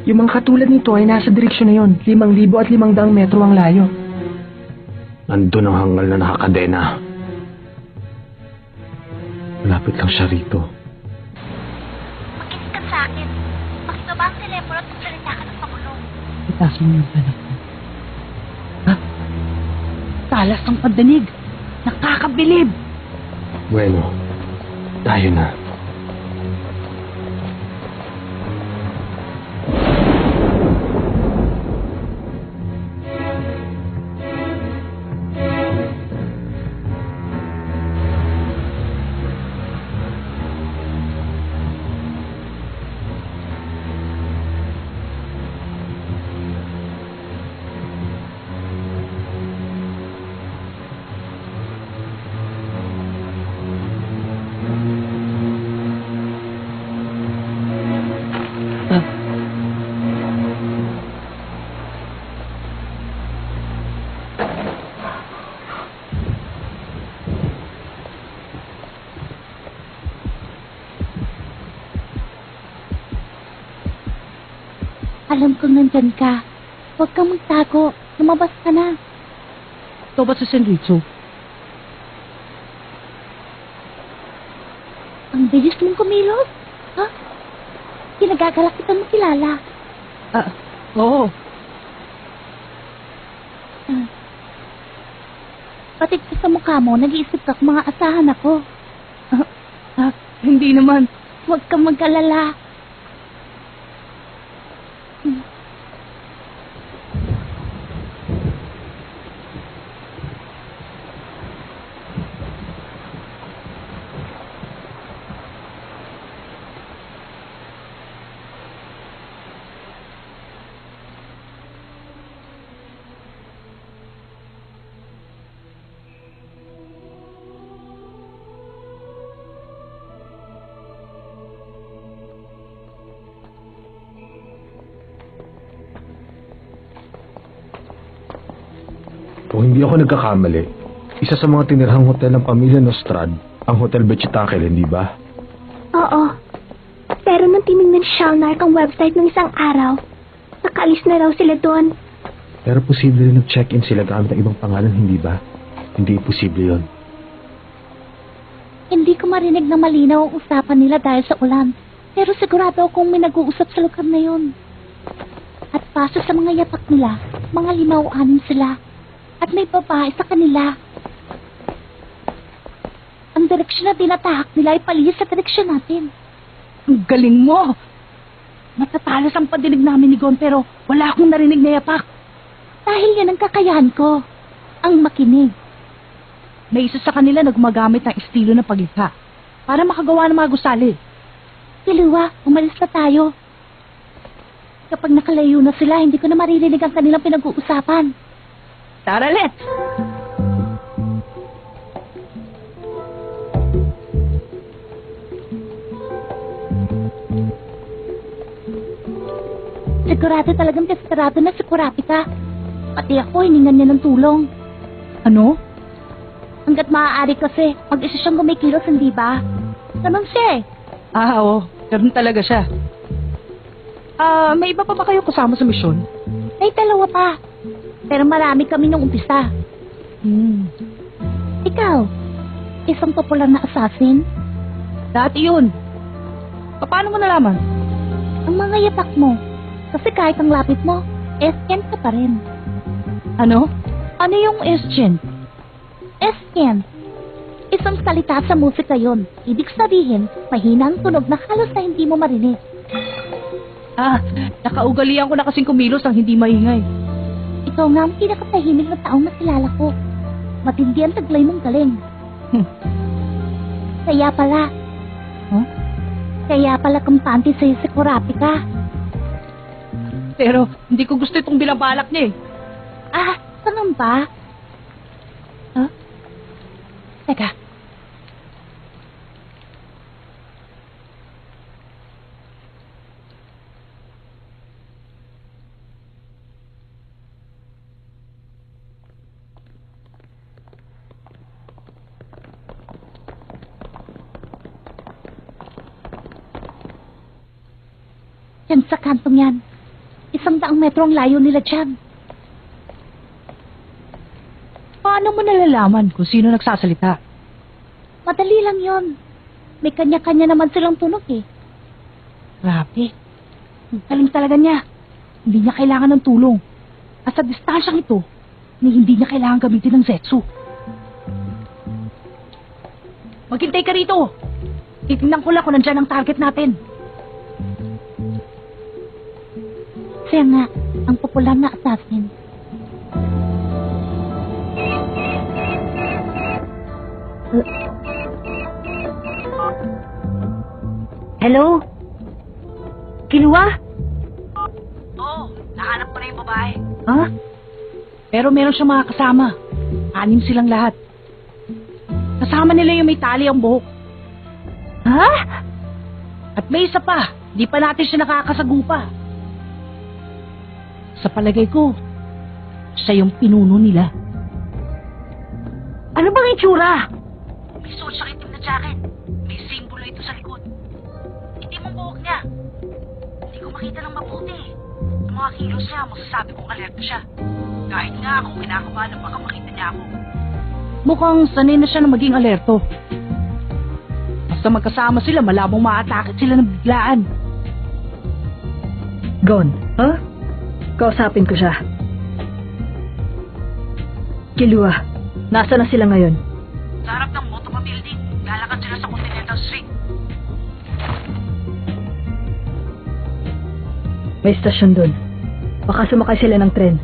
Yung mga katulad nito ay nasa direksyon na yon. 5,000 at 500 metro ang layo. Nandun ang hangal na nakakadena. Malapit lang siya rito. Makinig ka sa akin. Pakibaba ang telepono at magsalita ka ng pangulong. Itaas mo yung anak ko. Ha? Talas ang pagdanig. Nakakabilib. Bueno, tayo na. Alam kong nandyan ka. Huwag kang magtago. Lumabas ka na. Ito ba si Senritsu? Ang bilis mong kumilos. Ha? Kinagagalak kitang makilala. Oo. Pati sa mukha mo, nag-iisip ka kung mga asahan ako. Hindi naman. Huwag kang mag-alala. Kung hindi ako nagkakamali, isa sa mga tinirhang hotel ng pamilya Nostrad, ang Hotel Bechitakel, hindi ba? Oo. Pero nung tinignan Shalnark ang website ng isang araw, nakaalis na raw sila doon. Pero posible rin nag-check-in sila gamit ang ibang pangalan, hindi ba? Hindi posible yon. Hindi ko marinig na malinaw ang usapan nila dahil sa ulan. Pero sigurado akong may nag-uusap sa lugar na yon. At paso sa mga yapak nila, mga 5 o 6 sila. At may babae sa kanila. Ang direksyon na tinatahak nila ay palihis sa direksyon natin. Ang galing mo! Matatalas ang padinig namin ni Gon pero wala akong narinig na yapak. Dahil yan ang kakayahan ko. Ang makinig. May isa sa kanila na gumagamit ng estilo ng paglikha para makagawa ng mga gusali. Kiluwa, umalis na tayo. Kapag nakalayo na sila, hindi ko na maririnig ang kanilang pinag-uusapan. Tara, let's! Sigurado talagang desperado na si Kurapika. Pati ako, hiningan niya ng tulong. Ano? Hanggat maaari kasi, mag-isa siyang gumikilos, hindi ba? Ganun siya eh. Oo. Ganun talaga siya. May iba pa ba kayo kasama sa misyon? May 2 pa. Pero marami kami nung umpisa. Ikaw, isang popular na assassin? Dati yun. Paano mo nalaman? Ang mga yapak mo. Kasi kahit ang lapit mo, S-Ken ka pa rin. Ano? Ano yung S-Gen? S-Ken. Isang salita sa musika yon. Ibig sabihin, mahina ang tunog na halos na hindi mo marinig. Nakaugalian ko na kasing kumilos ang hindi maingay. Ikaw nga ang pinakatahimik na taong nakilala ko. Matindi ang taglay mong galing. Kaya pala. Huh? Kaya pala kampante sa'yo si Kurapika. Pero hindi ko gusto itong binabalak niya eh. Ganun ba? Teka. Yan sa kantong yan. 100 metro ang layo nila dyan. Paano mo nalalaman kung sino nagsasalita? Madali lang yon. May kanya-kanya naman silang tunog eh. Grabe. Ang galing talaga niya. Hindi niya kailangan ng tulong. At sa distansyang ito, hindi niya kailangan gamitin ng Zetsu. Maghintay ka rito. Titignan ko lang kung nandyan ang target natin. Siya nga, ang popular na assassin. Hello? Kilua? Oo, nahanap ko na yung babae. Ha? Pero meron siyang mga kasama. 6 silang lahat. Kasama nila yung may tali ang buhok. Ha? At may isa pa, di pa natin siya nakakasagupa. Sa palagay ko, siya yung pinuno nila. Ano bang itsura? May suot siyang itim na jacket. May simbolo ito sa likod. Itim ang buhok niya. Hindi ko makita ng mabuti. Sa mga kilos niya, masasabi kong alerto siya. Kahit nga ako, kinakabahan baka makita niya ako. Mukhang sanay na siya na maging alerto. Basta magkasama sila, malabong maatakit sila ng biglaan. Gon, ha? Kausapin ko siya. Kilua, nasa na sila ngayon? Sa harap ng Motoma Building, lalakad sila sa Continental Street. May istasyon dun. Baka sumakay sila ng tren.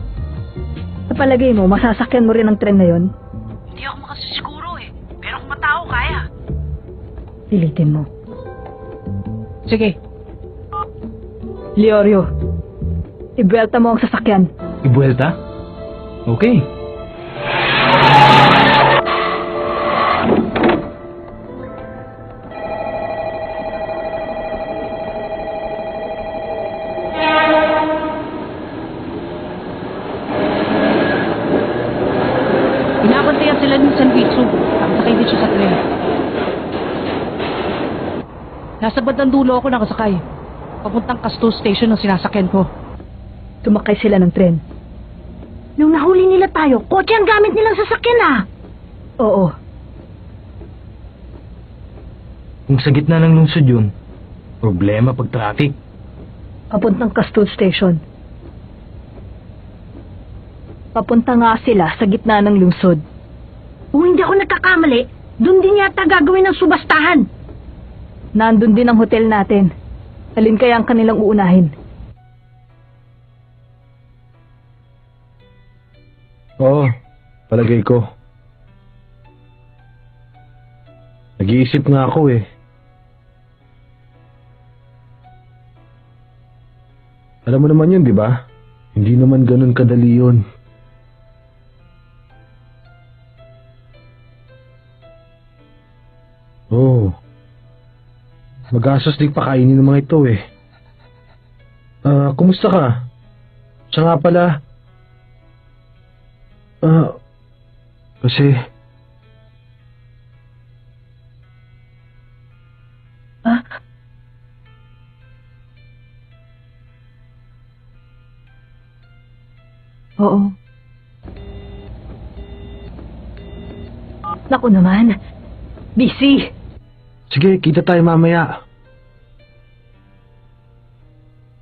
Sa palagay mo, masasakyan mo rin ang tren na yon? Hindi ako makasisiguro eh. Pero kung matao, kaya. Pilitin mo. Sige. Leorio, ibuelta mo ang sasakyan. Ibuelta? Okay. Pinabantayan sila ng Sanbitsu. Nakasakay din siya sa tren. Nasa bandang dulo ako nakasakay. Papuntang Casto Station ang sinasakyan ko. Sumakay sila ng tren. Nung nahuli nila tayo, kotse ang gamit nilang sasakyan ah. Oo. Kung sa gitna ng lungsod yun, problema pag traffic. Papuntang Castle Station. Papunta nga sila sa gitna ng lungsod. Kung hindi ako nagkakamali, doon din yata gagawin ng subastahan. Nandun din ang hotel natin. Alin kaya ang kanilang uunahin? Oo, palagay ko. Nag-iisip nga ako eh. Alam mo naman yun, di ba? Hindi naman ganun kadali yun. Oo. Magastos din pakainin ng mga ito eh. Kumusta ka? Siya nga pala. Kasi... Oo. Naku naman. Busy. Sige, kita tayo mamaya.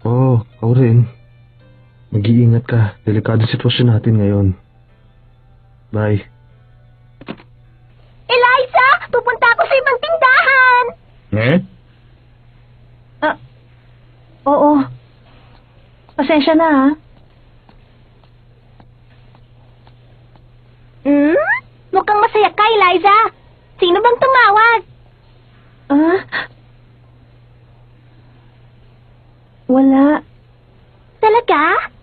Oo, ako rin. Mag-iingat ka. Delikadong sitwasyon natin ngayon. Bye. Eliza! Pupunta ako sa ibang tindahan! Eh? Oo. Pasensya na ha. Mukhang masaya ka, Eliza. Sino bang tumawag? Wala. Talaga?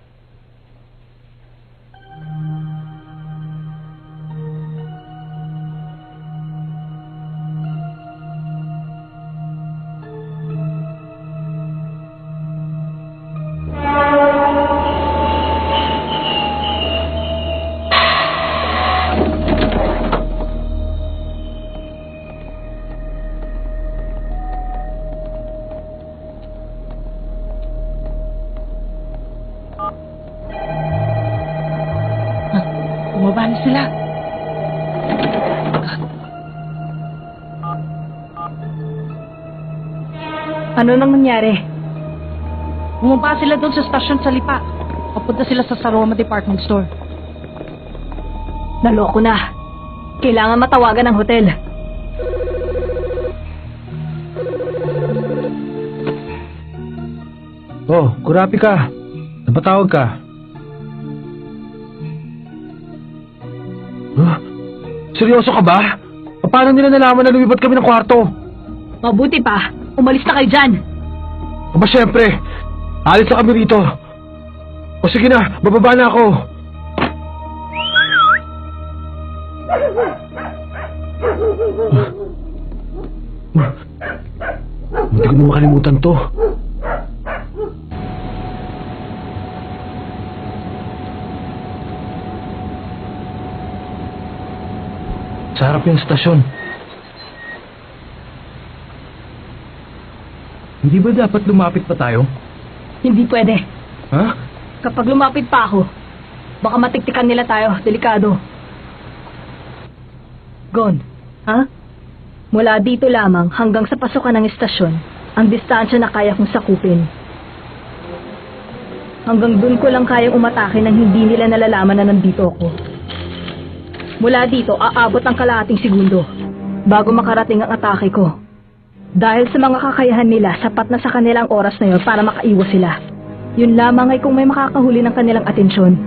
Bumaba na sila. Ano nang nangyari? Bumaba sila doon sa stasyon sa Lipa. Papunta sila sa Saroma Department Store. Naloko na. Kailangan matawagan ng hotel. Oh, Kurapi ka. Napatawag ka. Huh? Seryoso ka ba? Paano nila nalaman na lumipat kami ng kwarto? Mabuti pa. Umalis na kayo dyan. Aba, syempre. Alis na kami rito. O sige na, bababa na ako. Hindi ko na makalimutan to. Sa harap yung stasyon. Hindi ba dapat lumapit pa tayo? Hindi pwede. Ha? Kapag lumapit pa ako, baka matiktikan nila tayo. Delikado. Gon, ha? Mula dito lamang hanggang sa pasukan ng istasyon, ang distansya na kaya kong sakupin. Hanggang dun ko lang kayang umatake nang hindi nila nalalaman na nandito ako. Mula dito, aabot ang kalahating segundo bago makarating ang atake ko. Dahil sa mga kakayahan nila, sapat na sa kanilang oras na yon para makaiwas sila. Yun lamang ay kung may makakahuli ng kanilang atensyon.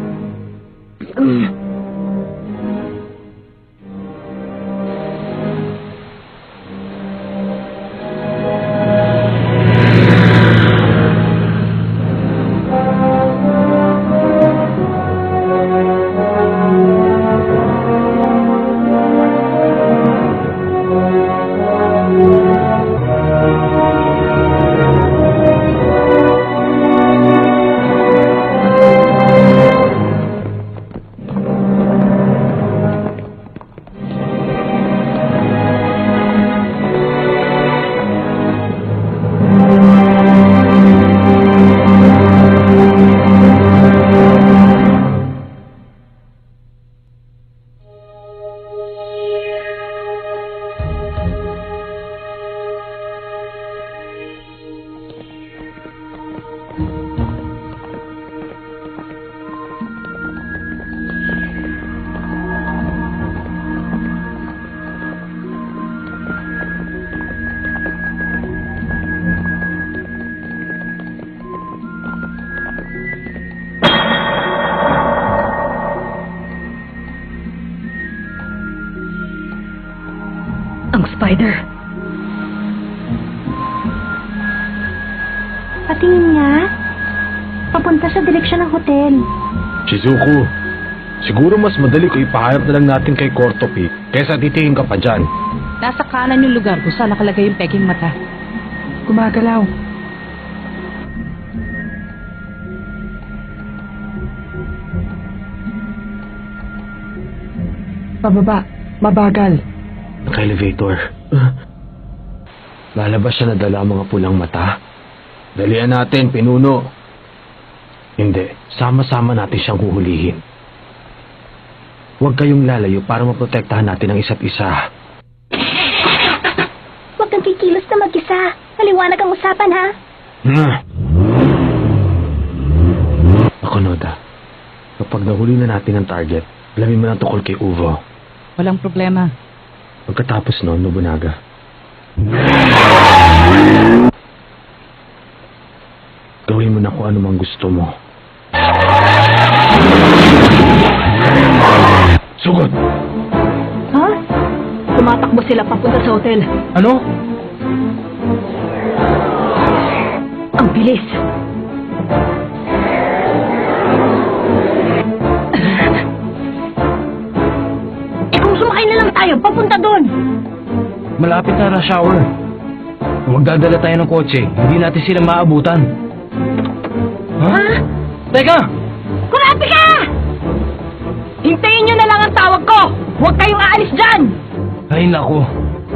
Ang spider. Patingin nga. Papunta sa direksyon ng hotel. Shizuku, siguro mas madali kung ipahanap na lang natin kay Kortopi kaysa titingin ka pa dyan. Nasa kanan yung lugar kung saan nakalagay yung peking mata. Gumagalaw. Pababa. Mabagal. Naka-elevator. Lalabas siya na dala ang mga pulang mata. Dalian natin, pinuno. Hindi, sama-sama natin siyang huhulihin. Huwag kayong lalayo para maprotektahan natin ang isa't isa. Huwag kang kikilos na mag-isa. Maliwanag ang usapan, ha? Ako, Noda. Kapag nahuli na natin ang target, alamin mo na tungkol kay Uvo. Walang problema. Pagkatapos noon, Nobunaga. Gawin mo na kung ano mang gusto mo. Sugod! Ha? Tumatakbo sila papunta sa hotel. Ano? Ang bilis. Kung sumakay na lang tayo, papunta doon. Malapit na rush hour. Kung magdadala tayo ng kotse, hindi natin sila maabutan. Ha? Teka! Kurapi ka! Hintayin nyo na lang ang tawag ko! Huwag kayong aalis dyan! Ay nako,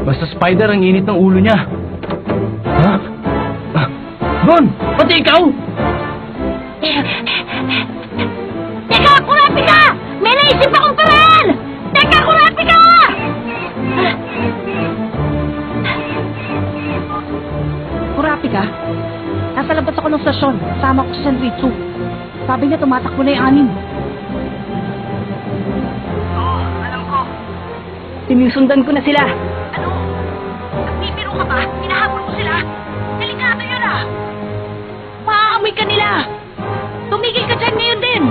basta spider ang init ng ulo niya. Ha? Ron! Pati ikaw! Teka! Kurapi ka! May naisip akong paraan! Teka, kurati ka! Kurapika ka? Nasa labas ako ng stasyon. Sama ko si Sanritsu. Sabi niya tumatakbo na yung anim. Oo, alam ko. Sinusundan ko na sila. Ano? Nagbibiro ka ba? Hinahabol mo sila? Delikado yun ah! Maaamoy ka nila! Tumigil ka dyan ngayon din!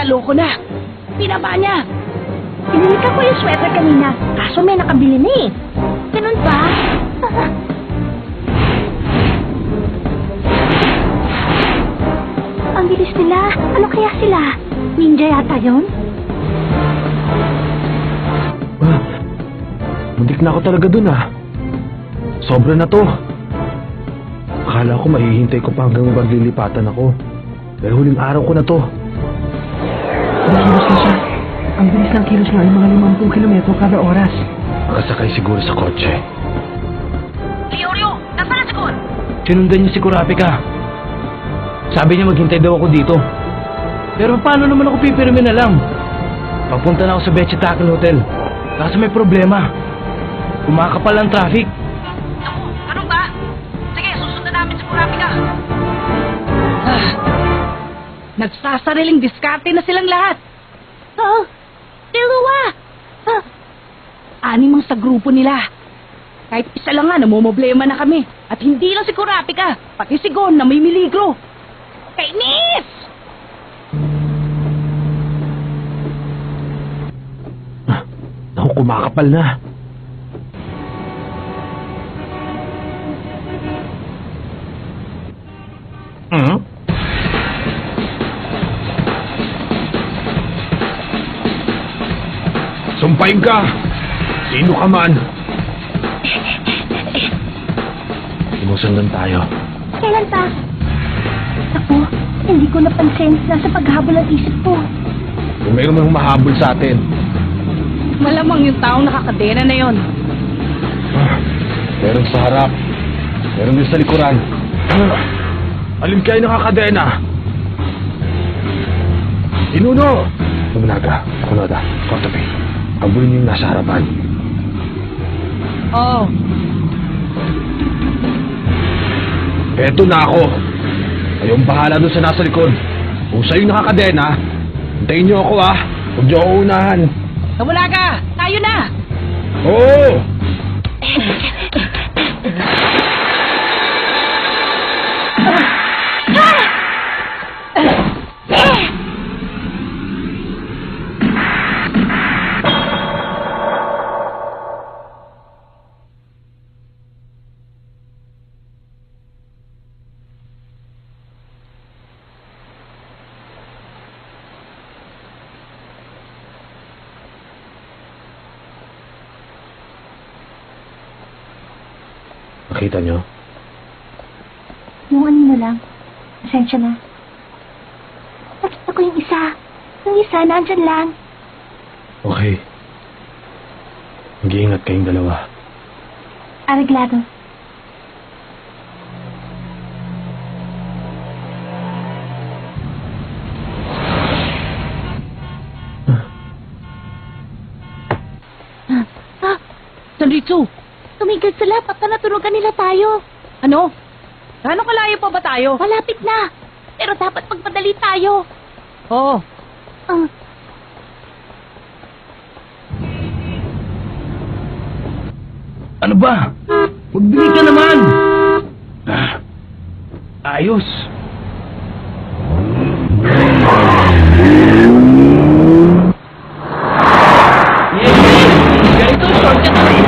Naloko na! Pinaba niya! Pinilikan ko yung sweater kanina, kaso may nakabili na eh. Ganun ba? Ang bilis nila. Ano kaya sila? Ninja yata yun? Muntik na ako talaga dun Sobra na to. Akala ko mahihintay ko pa hanggang maglilipatan ako. Pero huling araw ko na to. Kilos na siya. Ang bilis ng kilos nga ay mga 50 kilometro kada oras. Nakasakay siguro sa kotse. Ryo! Nasaan na siguro? Sinundan niya si Kurapika. Sabi niya maghintay daw ako dito. Pero paano naman ako pipirmi na lang? Papunta na ako sa Bechetakel Hotel. Kaso may problema. Kumakapal ang traffic. Naku, ganun ba? Sige, susundan namin si Kurapika. Nagsasariling diskarte na silang lahat. Oo. Dalawa. Anim ang sa grupo nila. Kahit isa lang nga, namumblema na kami. At hindi lang si Kurapika, pati si Gon na may miligro. Kainis! Naku, kumakapal na. Sumpain ka! Sino ka man? Sinusundan tayo. Kailan pa? Ako, hindi ko napansin. Nasa paghabol ang isip ko. Kung mayroon mang mahabol sa atin. Malamang yung taong nakakadena na yon. Meron sa harap. Meron din sa likuran. Alin kayo nakakadena? Inuno! Luminaga, Kunoda, Kotobi. Abulin niyo yung nasa harapan. Oo. Eto na ako. Kayong bahala doon sa nasa likod. Kung sa'yo nakakadena, hintayin niyo ako Huwag niyo ako unahan. Nawala ka! Tayo na! Oo! Nakita niyo? Yung ano na lang. Pasensya na. Nakita ko yung isa. Yung isa, nandyan lang. Okay. Mag-iingat kayong dalawa. Areglado. Sanritsu! Tumigil sila, baka naturugan nila tayo. Ano? Gaano kalayo pa ba tayo? Malapit na. Pero dapat magpadali tayo. Oo. Ah, Ano ba? Magbili ka naman! Ayos! Ganito, shortcut na rin!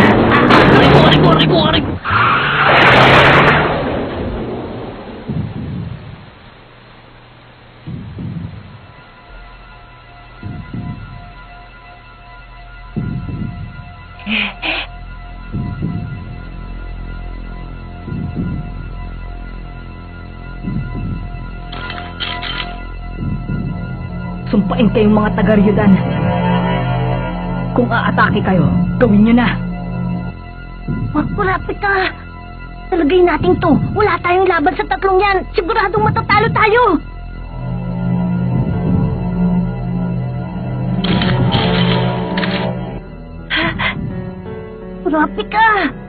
Aray ko! Sumpain kayong mga taga-Ryudan. Kung aatake kayo, gawin nyo na. magkurapit ka. Talagay natin to. Wala tayong laban sa tatlong yan. Siguradong matatalo tayo. Grabe ka!